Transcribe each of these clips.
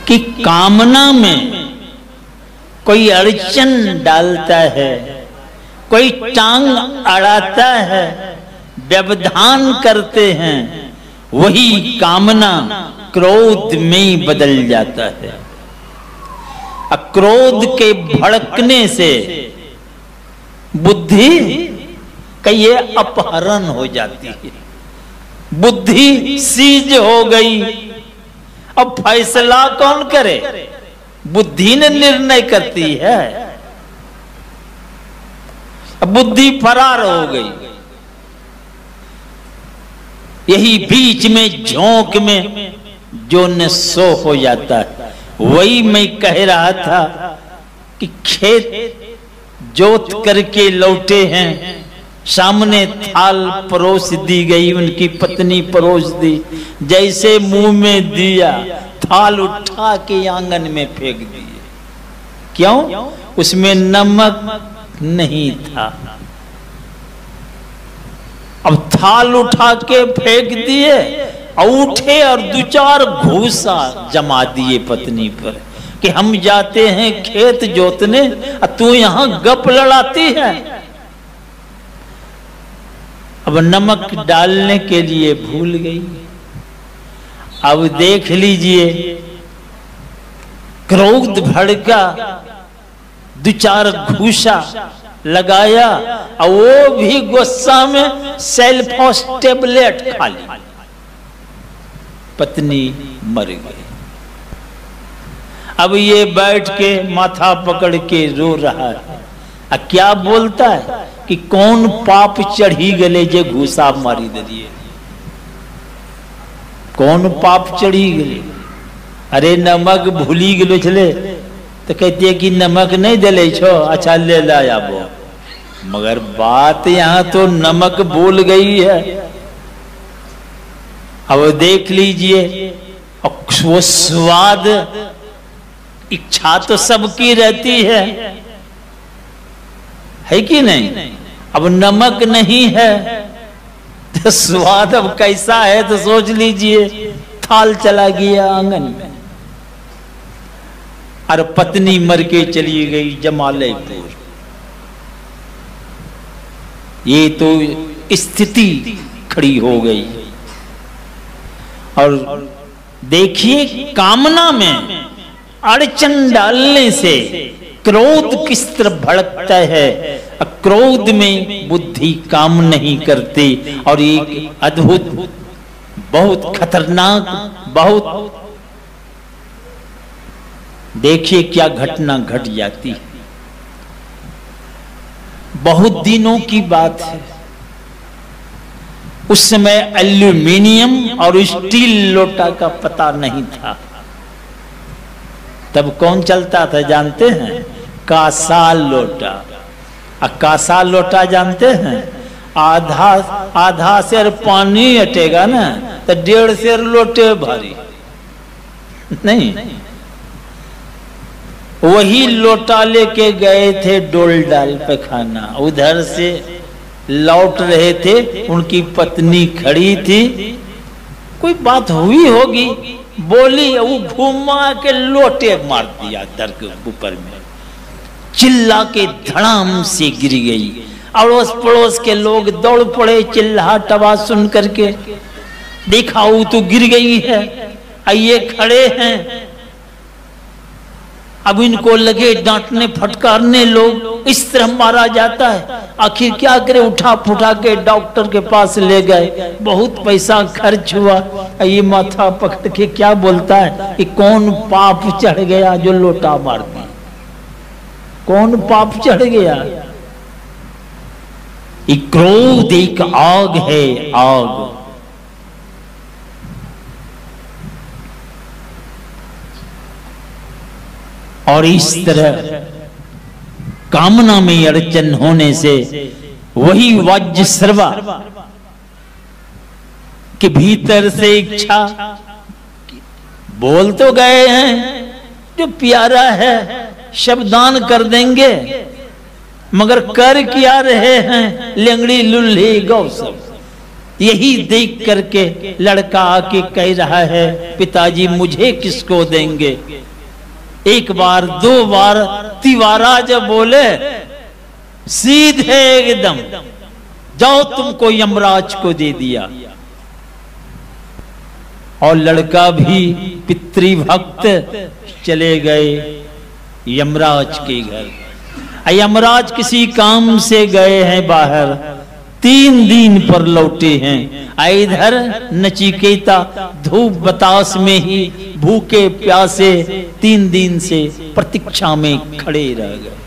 कि कामना में कोई अड़चन डालता है, कोई टांग अड़ाता है, व्यवधान करते हैं, वही कामना क्रोध में बदल जाता है। क्रोध के भड़कने से बुद्धि का ये अपहरण हो जाती है, बुद्धि सीज हो गई। अब फैसला कौन करे? बुद्धि ने निर्णय करती है। अब बुद्धि फरार हो गई। यही बीच में झोंक में जो न सो हो जाता है। वही मैं कह रहा था कि खेत जोत करके लौटे हैं, सामने थाल परोस दी गई, उनकी पत्नी परोस दी, जैसे मुंह में दिया थाल उठा के आंगन में फेंक दिए। क्यों? उसमें नमक नहीं था। अब थाल उठा के फेंक दिए और उठे और दो चार घूसा जमा दिए पत्नी पर कि हम जाते हैं खेत जोतने और तू यहां गप लड़ाती है। अब नमक डालने के लिए भूल गई। अब देख लीजिए, क्रोध भड़का, दो चार घूसा लगाया और वो भी गुस्सा में सेल्फोस टेबलेट खा ली, पत्नी मर गई। अब ये बैठ के माथा पकड़ के रो रहा है। क्या बोलता है कि कौन पाप चढ़ी गले जे घूसा मारी दिए, कौन पाप चढ़ी गले? अरे नमक भूली गलो चले तो कहती है कि नमक नहीं दिले छो, अच्छा ले लाया वो। मगर बात यहां तो नमक बोल गई है। अब देख लीजिए, वो स्वाद इच्छा तो सबकी रहती है कि नहीं? अब नमक नहीं है तो स्वाद अब कैसा है तो सोच लीजिए। थाल चला गया आंगन में और पत्नी मर के चली गई जमालयपुर। ये तो स्थिति खड़ी हो गई। और देखिए, कामना में अड़चन डालने से क्रोध किस तरह भड़कता है। क्रोध में बुद्धि काम नहीं करती और एक अद्भुत, बहुत खतरनाक, बहुत देखिए क्या घटना घट जाती है। बहुत दिनों की बात है, उस समय एल्यूमिनियम और स्टील लोटा का पता नहीं था। तब कौन चलता था जानते हैं? कासा लोटा। कासा लोटा जानते हैं? आधा सेर पानी अटेगा ना तो 1.5 सेर लोटे भारी नहीं। वही लोटा लेके गए थे डोलडाल पे खाना। उधर से लौट रहे थे, उनकी पत्नी खड़ी थी। कोई बात हुई होगी, बोली, वो घुमा के लोटे मार दिया दर के ऊपर में, चिल्ला के धड़ाम से गिर गई। अड़ोस पड़ोस के लोग दौड़ पड़े चिल्लाहट आवाज सुन करके। देखा वो तो गिर गई है, ये खड़े हैं। अब इनको लगे डांटने फटकारने, लोग इस तरह मारा जाता है। आखिर क्या करे, उठा फुटा के डॉक्टर के पास ले गए। बहुत पैसा खर्च हुआ। ये माथा पकड़ के क्या बोलता है कि कौन पाप चढ़ गया जो लोटा मार दिया? कौन पाप चढ़ गया? ये क्रोध एक आग है, आग। और इस तरह कामना में अड़चन होने से वही वाज्य सर्वा के भीतर से इच्छा बोल तो गए हैं जो प्यारा है, शब्दान कर देंगे, मगर कर क्या रहे हैं? लेंगड़ी लुल्ही गौ सब। यही देख करके लड़का आके कह रहा है, पिताजी मुझे किसको देंगे? एक बार, दो बार, तिवारा जब बोले सीधे एकदम, जाओ तुमको यमराज को दे दिया। और लड़का भी पितृभक्त चले गए यमराज के घर। यमराज किसी काम से गए हैं बाहर, 3 दिन पर लौटे हैं। इधर नचिकेता धूप बतास में ही भूखे प्यासे 3 दिन से प्रतीक्षा में खड़े रह गए।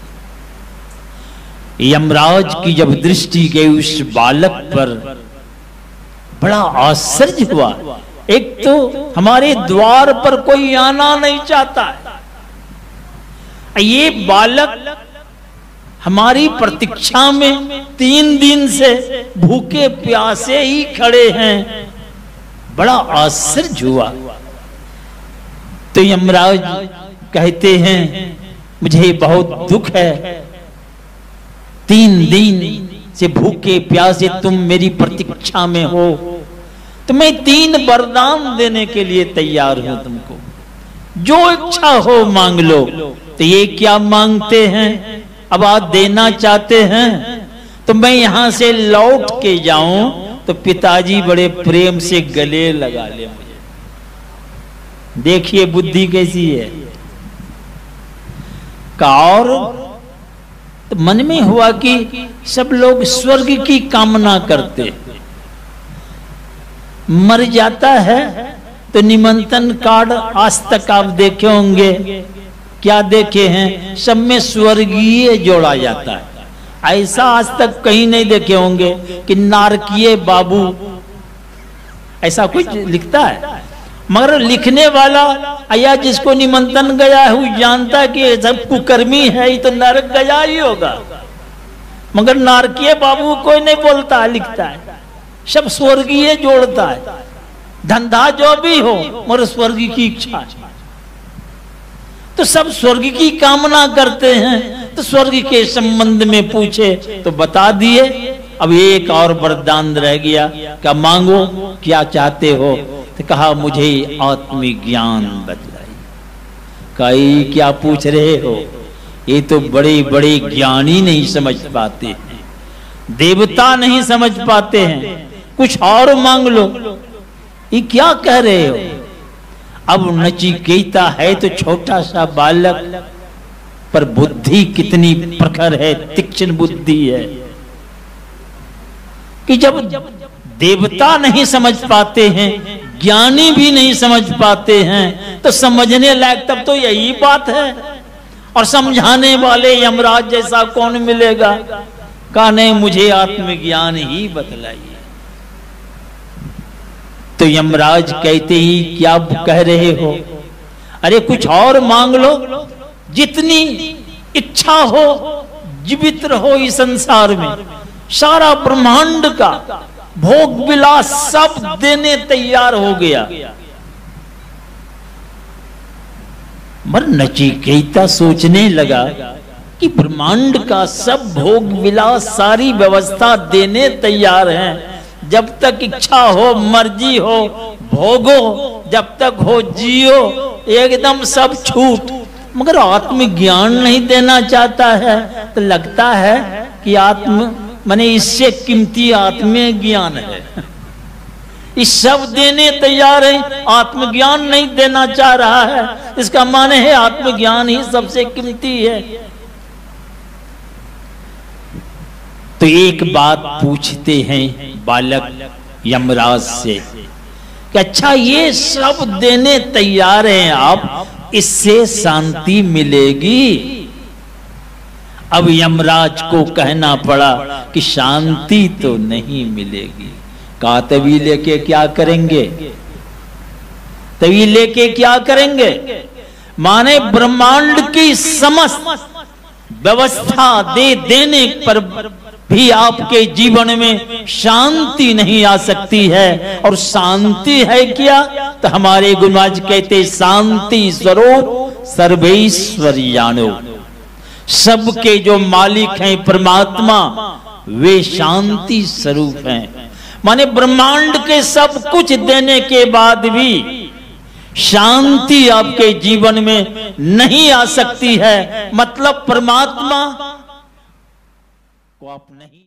यमराज की जब दृष्टि गई उस बालक पर, बड़ा आश्चर्य हुआ। एक तो हमारे द्वार पर कोई आना नहीं चाहता है, ये बालक हमारी प्रतीक्षा में 3 दिन से भूखे प्यासे ही खड़े हैं। बड़ा आश्चर्य हुआ। तो यमराज कहते हैं, मुझे बहुत दुख है, 3 दिन से भूखे प्यासे तुम मेरी प्रतीक्षा में हो, तो मैं 3 वरदान देने के लिए तैयार हूं तुमको। जो इच्छा हो मांग लो। तो ये क्या मांगते हैं? अब आप देना चाहते हैं तो मैं यहां से लौट के जाऊं तो पिताजी बड़े प्रेम से गले लगा ले मुझे। देखिए बुद्धि कैसी है। और तो मन में हुआ कि सब लोग स्वर्ग की कामना करते, मर जाता है तो निमंत्रण कार्ड आज तक आप देखे होंगे, क्या देखे हैं? सब में स्वर्गीय जोड़ा जाता है। ऐसा आज तक कहीं नहीं देखे होंगे कि नारकीय बाबू ऐसा कुछ लिखता है। मगर लिखने वाला या जिसको निमंत्रण गया है वो जानता है कि सब कुकर्मी है, ये तो नरक गया ही होगा। मगर नारकीय बाबू कोई नहीं बोलता है, लिखता है। सब स्वर्गीय जोड़ता है। धंधा जो भी हो मगर स्वर्ग की इच्छा है। तो सब स्वर्ग की कामना करते हैं। तो स्वर्ग के संबंध में पूछे तो बता दिए। अब एक और वरदान रह गया, क्या मांगो, क्या चाहते हो? तो कहा मुझे आत्मज्ञान बतलाइए। कई क्या पूछ रहे हो? ये तो बड़े बड़े ज्ञानी नहीं समझ पाते हैं, देवता नहीं समझ पाते हैं, कुछ और मांग लो। ये क्या कह रहे हो? अब नचिकेता है तो छोटा सा बालक, पर बुद्धि कितनी प्रखर है, तीक्ष्ण बुद्धि है कि जब देवता नहीं समझ पाते हैं, ज्ञानी भी नहीं समझ पाते हैं, तो समझने लायक तब तो यही बात है। और समझाने वाले यमराज जैसा कौन मिलेगा? कहा नहीं, मुझे आत्मज्ञान ही बतलाइए। तो यमराज कहते ही क्या कह रहे हो? अरे कुछ और मांग लो, जितनी इच्छा हो, जीवित रहो इस संसार में, सारा ब्रह्मांड का भोग विलास सब देने तैयार हो गया। मगर नचिकेता सोचने लगा कि ब्रह्मांड का सब भोग विलास सारी व्यवस्था देने तैयार हैं। जब तक इच्छा हो, मर्जी हो, भोगो, जब तक हो जियो, एकदम सब छूट। मगर आत्मज्ञान नहीं देना चाहता है। तो लगता है कि आत्म माने इससे कीमती आत्मज्ञान है। इस सब देने तैयार है, आत्मज्ञान नहीं देना चाह रहा है। इसका माने है आत्मज्ञान ही सबसे कीमती है। तो एक बात पूछते हैं बालक यमराज से कि अच्छा ये सब देने तैयार हैं आप, इससे शांति मिलेगी? अब यमराज को कहना पड़ा कि शांति तो नहीं मिलेगी। कहा तभी लेके क्या करेंगे? तभी लेके क्या करेंगे? माने ब्रह्मांड की समस्त व्यवस्था दे देने पर भी आपके जीवन में शांति नहीं आ सकती है। और शांति है क्या? तो हमारे गुरुराज कहते शांति स्वरूप सर्वेश्वरियानो, सबके जो मालिक हैं परमात्मा, वे शांति स्वरूप हैं। माने ब्रह्मांड के सब कुछ देने के बाद भी शांति आपके जीवन में नहीं आ सकती है, मतलब परमात्मा को आप नहीं